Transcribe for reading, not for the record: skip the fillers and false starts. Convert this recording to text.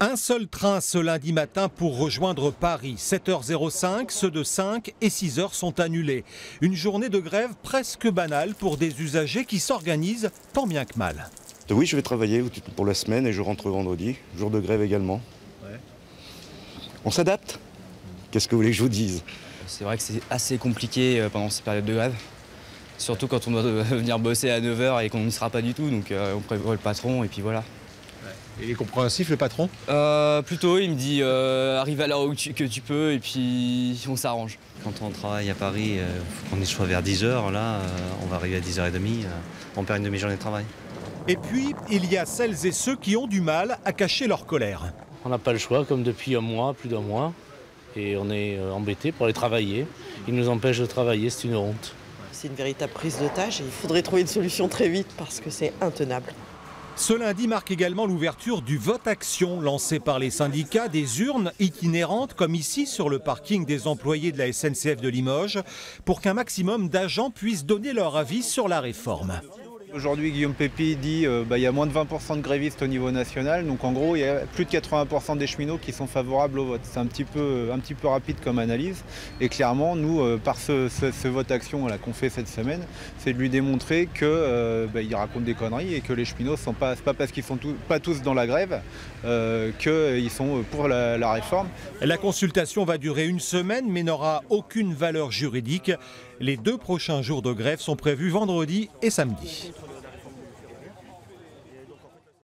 Un seul train ce lundi matin pour rejoindre Paris. 7h05, ceux de 5 et 6h sont annulés. Une journée de grève presque banale pour des usagers qui s'organisent tant bien que mal. Oui, je vais travailler pour la semaine et je rentre vendredi. Jour de grève également. Ouais. On s'adapte. Qu'est-ce que vous voulez que je vous dise? C'est vrai que c'est assez compliqué pendant ces périodes de grève. Surtout quand on doit venir bosser à 9h et qu'on n'y sera pas du tout. Donc on prévoit le patron et puis voilà. Il est compréhensif, le patron? Plutôt, il me dit arrive à l'heure que tu peux et puis on s'arrange. Quand on travaille à Paris, faut qu'on y soit vers 10h. Là, on va arriver à 10h30. On perd une demi-journée de travail. Et puis, il y a celles et ceux qui ont du mal à cacher leur colère. On n'a pas le choix, comme depuis un mois, plus d'un mois. Et on est embêtés pour aller travailler. Ils nous empêchent de travailler, c'est une honte. C'est une véritable prise d'otage et il faudrait trouver une solution très vite parce que c'est intenable. Ce lundi marque également l'ouverture du vote action lancé par les syndicats, des urnes itinérantes comme ici sur le parking des employés de la SNCF de Limoges pour qu'un maximum d'agents puissent donner leur avis sur la réforme. Aujourd'hui, Guillaume Pépi dit qu'il y a moins de 20% de grévistes au niveau national. Donc en gros, il y a plus de 80% des cheminots qui sont favorables au vote. C'est un petit peu rapide comme analyse. Et clairement, nous, par ce vote action qu'on fait cette semaine, c'est de lui démontrer qu'il raconte des conneries et que les cheminots, c'est pas parce qu'ils sont pas tous dans la grève qu'ils sont pour la réforme. La consultation va durer une semaine mais n'aura aucune valeur juridique. Les 2 prochains jours de grève sont prévus vendredi et samedi.